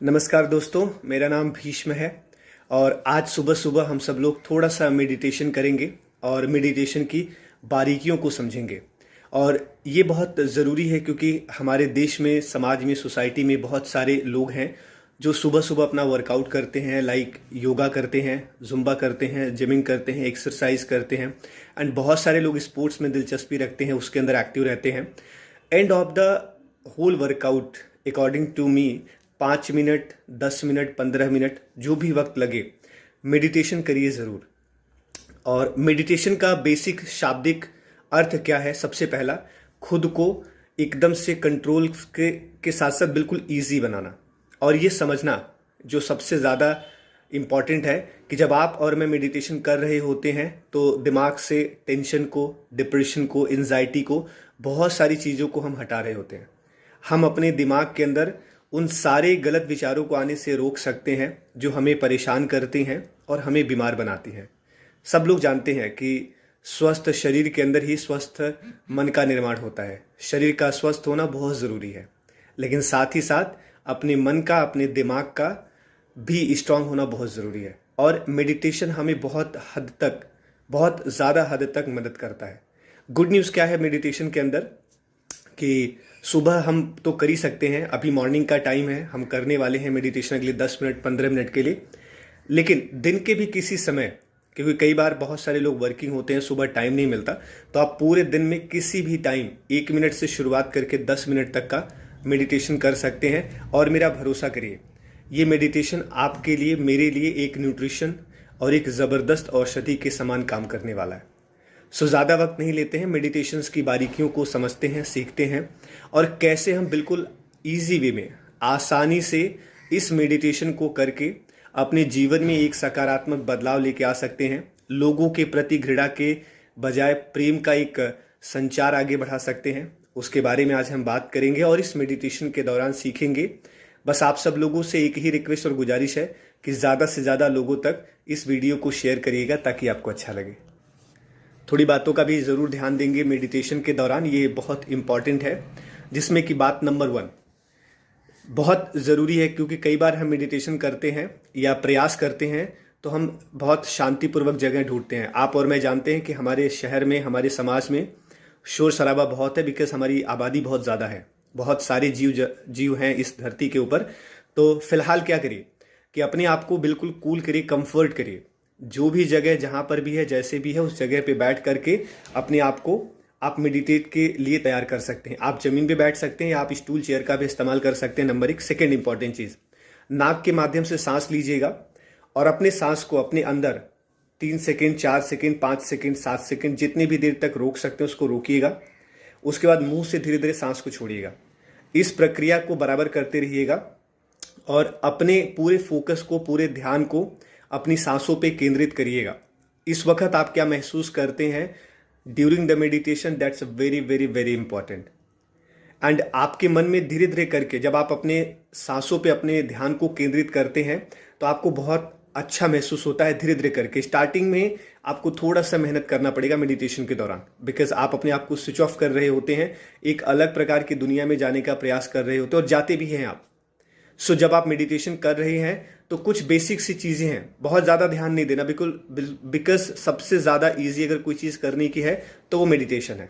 नमस्कार दोस्तों, मेरा नाम भीष्म है और आज सुबह सुबह हम सब लोग थोड़ा सा मेडिटेशन करेंगे और मेडिटेशन की बारीकियों को समझेंगे। और ये बहुत ज़रूरी है क्योंकि हमारे देश में, समाज में, सोसाइटी में बहुत सारे लोग हैं जो सुबह सुबह अपना वर्कआउट करते हैं, लाइक योगा करते हैं, जुम्बा करते हैं, जिमिंग करते हैं, एक्सरसाइज करते हैं एंड बहुत सारे लोग स्पोर्ट्स में दिलचस्पी रखते हैं, उसके अंदर एक्टिव रहते हैं। End of the whole workout according to me 5 minute, 10 minute, 15 minute, जो भी वक्त लगे, मेडिटेशन करिए ज़रूर। और मेडिटेशन का बेसिक शाब्दिक अर्थ क्या है? सबसे पहला, खुद को एकदम से कंट्रोल के साथ साथ बिल्कुल इजी बनाना। और ये समझना जो सबसे ज़्यादा इम्पॉर्टेंट है कि जब आप और मैं मेडिटेशन कर रहे होते हैं तो दिमाग से टेंशन को, डिप्रेशन को, एंजाइटी को, बहुत सारी चीज़ों को हम हटा रहे होते हैं। हम अपने दिमाग के अंदर उन सारे गलत विचारों को आने से रोक सकते हैं जो हमें परेशान करते हैं और हमें बीमार बनाती हैं। सब लोग जानते हैं कि स्वस्थ शरीर के अंदर ही स्वस्थ मन का निर्माण होता है। शरीर का स्वस्थ होना बहुत ज़रूरी है, लेकिन साथ ही साथ अपने मन का, अपने दिमाग का भी स्ट्रांग होना बहुत ज़रूरी है। और मेडिटेशन हमें बहुत हद तक, बहुत ज़्यादा हद तक मदद करता है। गुड न्यूज़ क्या है मेडिटेशन के अंदर कि सुबह हम तो कर ही सकते हैं, अभी मॉर्निंग का टाइम है, हम करने वाले हैं मेडिटेशन के लिए 10 मिनट, 15 मिनट के लिए। लेकिन दिन के भी किसी समय, क्योंकि कई बार बहुत सारे लोग वर्किंग होते हैं, सुबह टाइम नहीं मिलता, तो आप पूरे दिन में किसी भी टाइम 1 मिनट से शुरुआत करके 10 मिनट तक का मेडिटेशन कर सकते हैं। और मेरा भरोसा करिए, ये मेडिटेशन आपके लिए, मेरे लिए एक न्यूट्रिशन और एक ज़बरदस्त औषधि के समान काम करने वाला है। सो ज़्यादा वक्त नहीं लेते हैं, मेडिटेशंस की बारीकियों को समझते हैं, सीखते हैं और कैसे हम बिल्कुल ईजी वे में, आसानी से इस मेडिटेशन को करके अपने जीवन में एक सकारात्मक बदलाव लेके आ सकते हैं। लोगों के प्रति घृणा के बजाय प्रेम का एक संचार आगे बढ़ा सकते हैं। उसके बारे में आज हम बात करेंगे और इस मेडिटेशन के दौरान सीखेंगे। बस आप सब लोगों से एक ही रिक्वेस्ट और गुजारिश है कि ज़्यादा से ज़्यादा लोगों तक इस वीडियो को शेयर करिएगा ताकि आपको अच्छा लगे। थोड़ी बातों का भी ज़रूर ध्यान देंगे मेडिटेशन के दौरान, ये बहुत इम्पॉर्टेंट है। जिसमें कि बात नंबर 1 बहुत ज़रूरी है, क्योंकि कई बार हम मेडिटेशन करते हैं या प्रयास करते हैं तो हम बहुत शांतिपूर्वक जगह ढूंढते हैं। आप और मैं जानते हैं कि हमारे शहर में, हमारे समाज में शोर शराबा बहुत है, बिकॉज हमारी आबादी बहुत ज़्यादा है, बहुत सारे जीव हैं इस धरती के ऊपर। तो फिलहाल क्या करिए कि अपने आप को बिल्कुल कूल करिए, कंफर्ट करिए। जो भी जगह जहाँ पर भी है, जैसे भी है, उस जगह पे बैठ करके अपने आप को आप मेडिटेट के लिए तैयार कर सकते हैं। आप ज़मीन पे बैठ सकते हैं या आप स्टूल चेयर का भी इस्तेमाल कर सकते हैं। नंबर 1। सेकेंड इंपॉर्टेंट चीज़, नाक के माध्यम से सांस लीजिएगा और अपने सांस को अपने अंदर 3 सेकेंड, 4 सेकेंड, 5 सेकेंड, 7 सेकेंड, जितनी भी देर तक रोक सकते हैं उसको रोकिएगा। उसके बाद मुंह से धीरे धीरे सांस को छोड़िएगा। इस प्रक्रिया को बराबर करते रहिएगा और अपने पूरे फोकस को, पूरे ध्यान को अपनी सांसों पे केंद्रित करिएगा। इस वक्त आप क्या महसूस करते हैं during the meditation, that's very very very important. And आपके मन में धीरे धीरे करके जब आप अपने सांसों पे अपने ध्यान को केंद्रित करते हैं तो आपको बहुत अच्छा महसूस होता है। धीरे धीरे करके स्टार्टिंग में आपको थोड़ा सा मेहनत करना पड़ेगा मेडिटेशन के दौरान, बिकॉज आप अपने आप को स्विच ऑफ कर रहे होते हैं, एक अलग प्रकार की दुनिया में जाने का प्रयास कर रहे होते हैं और जाते भी हैं आप। सो जब आप मेडिटेशन कर रहे हैं तो कुछ बेसिक सी चीज़ें हैं, बहुत ज़्यादा ध्यान नहीं देना बिल्कुल, बिकॉज सबसे ज़्यादा इजी अगर कोई चीज़ करने की है तो वो मेडिटेशन है।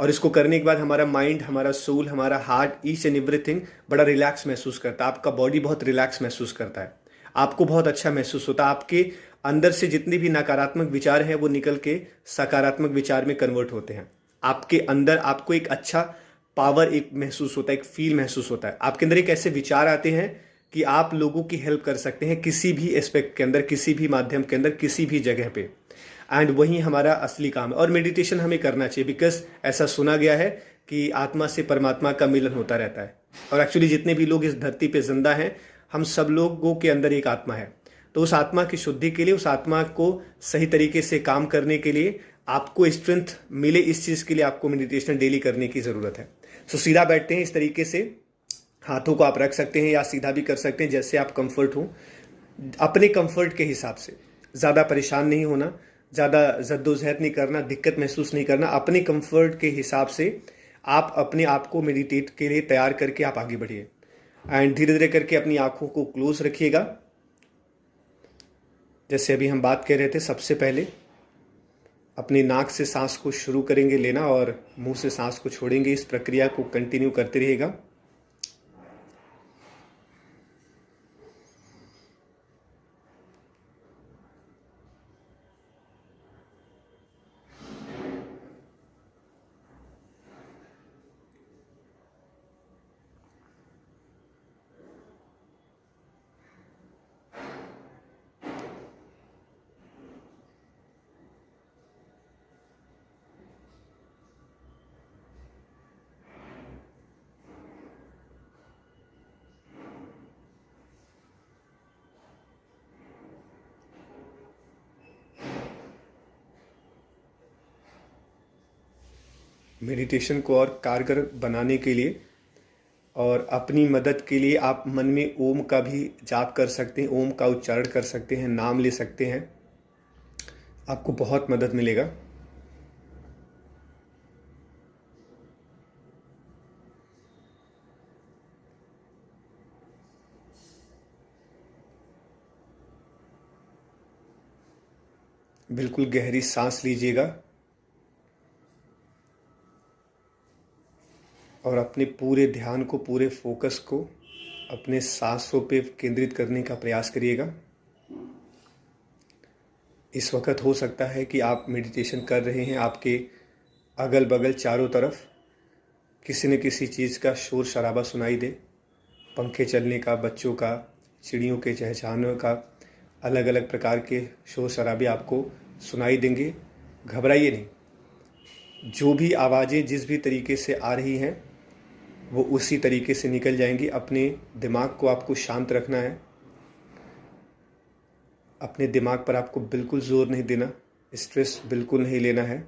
और इसको करने के बाद हमारा माइंड, हमारा सोल, हमारा हार्ट, ईच एंड एवरीथिंग बड़ा रिलैक्स महसूस करता है। आपका बॉडी बहुत रिलैक्स महसूस करता है, आपको बहुत अच्छा महसूस होता है। आपके अंदर से जितने भी नकारात्मक विचार हैं वो निकल के सकारात्मक विचार में कन्वर्ट होते हैं। आपके अंदर आपको एक अच्छा पावर एक महसूस होता है, एक फील महसूस होता है। आपके अंदर एक ऐसे विचार आते हैं कि आप लोगों की हेल्प कर सकते हैं किसी भी एस्पेक्ट के अंदर, किसी भी माध्यम के अंदर, किसी भी जगह पे। एंड वही हमारा असली काम है और मेडिटेशन हमें करना चाहिए, बिकॉज ऐसा सुना गया है कि आत्मा से परमात्मा का मिलन होता रहता है। और एक्चुअली जितने भी लोग इस धरती पे जिंदा हैं, हम सब लोगों के अंदर एक आत्मा है। तो उस आत्मा की शुद्धि के लिए, उस आत्मा को सही तरीके से काम करने के लिए, आपको स्ट्रेंथ मिले, इस चीज़ के लिए आपको मेडिटेशन डेली करने की ज़रूरत है। सो सीधा बैठते हैं इस तरीके से, हाथों को आप रख सकते हैं या सीधा भी कर सकते हैं, जैसे आप कंफर्ट हो। अपने कंफर्ट के हिसाब से, ज़्यादा परेशान नहीं होना, ज़्यादा जद्दोजहद नहीं करना, दिक्कत महसूस नहीं करना। अपने कंफर्ट के हिसाब से आप अपने आप को मेडिटेट के लिए तैयार करके आप आगे बढ़िए। एंड धीरे धीरे करके अपनी आंखों को क्लोज रखिएगा। जैसे अभी हम बात कर रहे थे, सबसे पहले अपनी नाक से सांस को शुरू करेंगे लेना और मुंह से सांस को छोड़ेंगे। इस प्रक्रिया को कंटिन्यू करते रहिएगा। मेडिटेशन को और कारगर बनाने के लिए और अपनी मदद के लिए आप मन में ओम का भी जाप कर सकते हैं, ओम का उच्चारण कर सकते हैं, नाम ले सकते हैं। आपको बहुत मदद मिलेगा। बिल्कुल गहरी सांस लीजिएगा और अपने पूरे ध्यान को, पूरे फोकस को अपने सांसों पे केंद्रित करने का प्रयास करिएगा। इस वक्त हो सकता है कि आप मेडिटेशन कर रहे हैं, आपके अगल बगल चारों तरफ किसी न किसी चीज़ का शोर शराबा सुनाई दे, पंखे चलने का, बच्चों का, चिड़ियों के चहचहाने का, अलग अलग प्रकार के शोर शराबे आपको सुनाई देंगे। घबराइए नहीं। जो भी आवाज़ें जिस भी तरीके से आ रही हैं वो उसी तरीके से निकल जाएंगी। अपने दिमाग को आपको शांत रखना है। अपने दिमाग पर आपको बिल्कुल ज़ोर नहीं देना, स्ट्रेस बिल्कुल नहीं लेना है।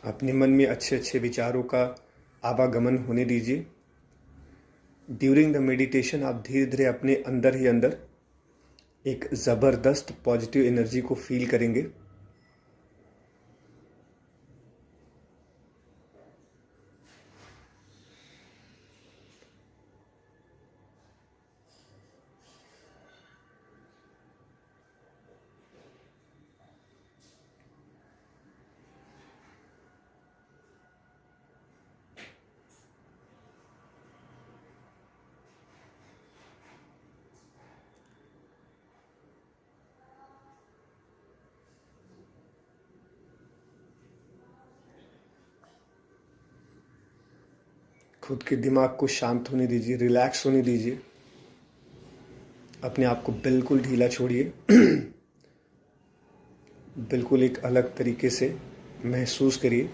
अपने मन में अच्छे अच्छे विचारों का आवागमन होने दीजिए। ड्यूरिंग द मेडिटेशन आप धीरे धीरे अपने अंदर ही अंदर एक ज़बरदस्त पॉजिटिव एनर्जी को फील करेंगे। खुद के दिमाग को शांत होने दीजिए, रिलैक्स होने दीजिए। अपने आप को बिल्कुल ढीला छोड़िए। बिल्कुल एक अलग तरीके से महसूस करिए।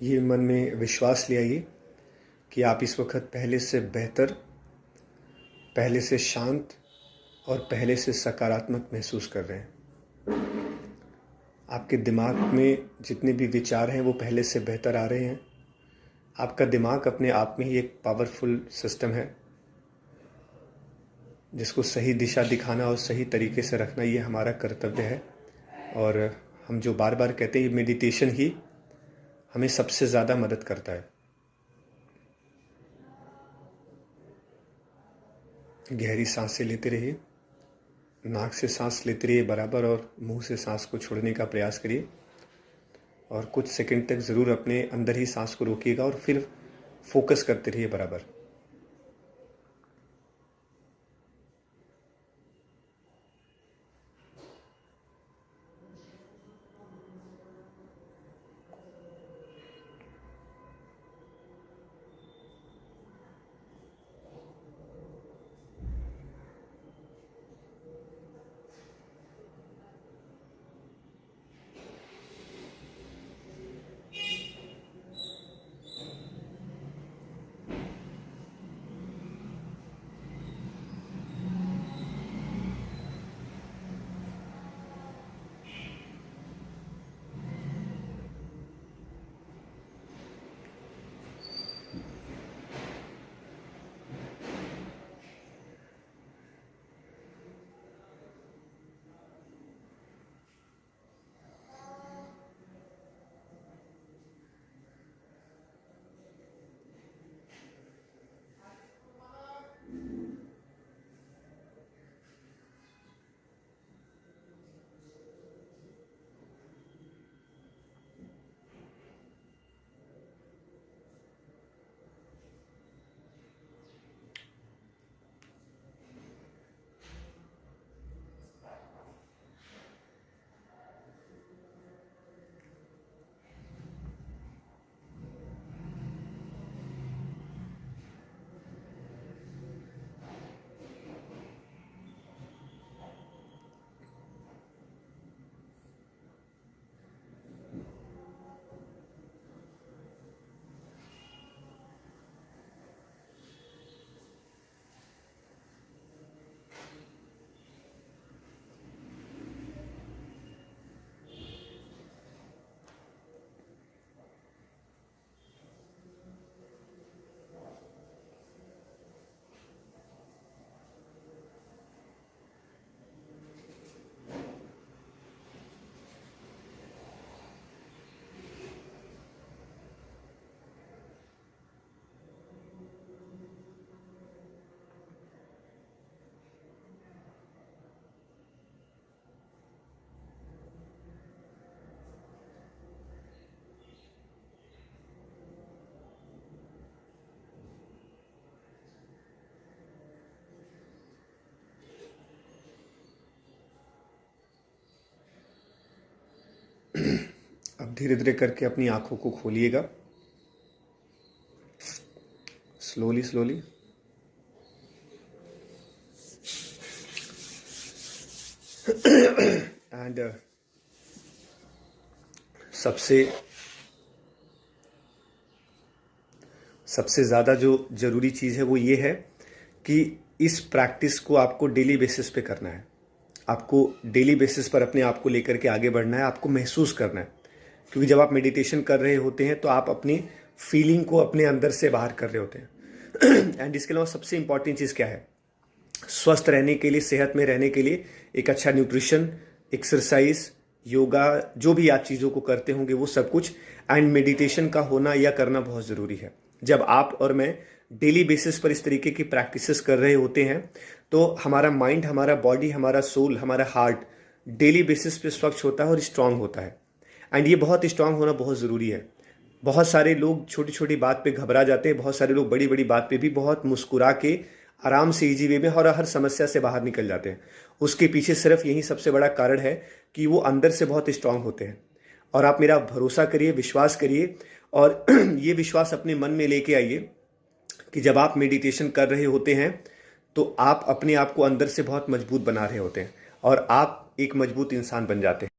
ये मन में विश्वास ले आइए कि आप इस वक्त पहले से बेहतर, पहले से शांत और पहले से सकारात्मक महसूस कर रहे हैं। आपके दिमाग में जितने भी विचार हैं वो पहले से बेहतर आ रहे हैं। आपका दिमाग अपने आप में ही एक पावरफुल सिस्टम है जिसको सही दिशा दिखाना और सही तरीके से रखना ये हमारा कर्तव्य है। और हम जो बार बार कहते हैं, ये मेडिटेशन ही हमें सबसे ज़्यादा मदद करता है। गहरी सांसें लेते रहिए, नाक से सांस लेते रहिए बराबर और मुंह से सांस को छोड़ने का प्रयास करिए। और कुछ सेकंड तक ज़रूर अपने अंदर ही सांस को रोकिएगा और फिर फोकस करते रहिए बराबर। अब धीरे धीरे करके अपनी आंखों को खोलिएगा, स्लोली स्लोली। एंड सबसे ज़्यादा जो ज़रूरी चीज़ है वो ये है कि इस प्रैक्टिस को आपको डेली बेसिस पे करना है। आपको डेली बेसिस पर अपने आप को लेकर के आगे बढ़ना है, आपको महसूस करना है। क्योंकि जब आप मेडिटेशन कर रहे होते हैं तो आप अपनी फीलिंग को अपने अंदर से बाहर कर रहे होते हैं। एंड इसके अलावा सबसे इंपॉर्टेंट चीज़ क्या है? स्वस्थ रहने के लिए, सेहत में रहने के लिए एक अच्छा न्यूट्रिशन, एक्सरसाइज, योगा, जो भी आप चीज़ों को करते होंगे वो सब कुछ, एंड मेडिटेशन का होना या करना बहुत ज़रूरी है। जब आप और मैं डेली बेसिस पर इस तरीके की प्रैक्टिसेस कर रहे होते हैं तो हमारा माइंड, हमारा बॉडी, हमारा सोल, हमारा हार्ट डेली बेसिस पे स्वच्छ होता है और स्ट्रांग होता है। एंड ये बहुत स्ट्रांग होना बहुत ज़रूरी है। बहुत सारे लोग छोटी छोटी बात पे घबरा जाते हैं, बहुत सारे लोग बड़ी बड़ी बात पे भी बहुत मुस्कुरा के आराम से इजी वे में और हर समस्या से बाहर निकल जाते हैं। उसके पीछे सिर्फ यही सबसे बड़ा कारण है कि वो अंदर से बहुत स्ट्रांग होते हैं। और आप मेरा भरोसा करिए, विश्वास करिए, और ये विश्वास अपने मन में लेके आइए कि जब आप मेडिटेशन कर रहे होते हैं तो आप अपने आप को अंदर से बहुत मजबूत बना रहे होते हैं और आप एक मजबूत इंसान बन जाते हैं।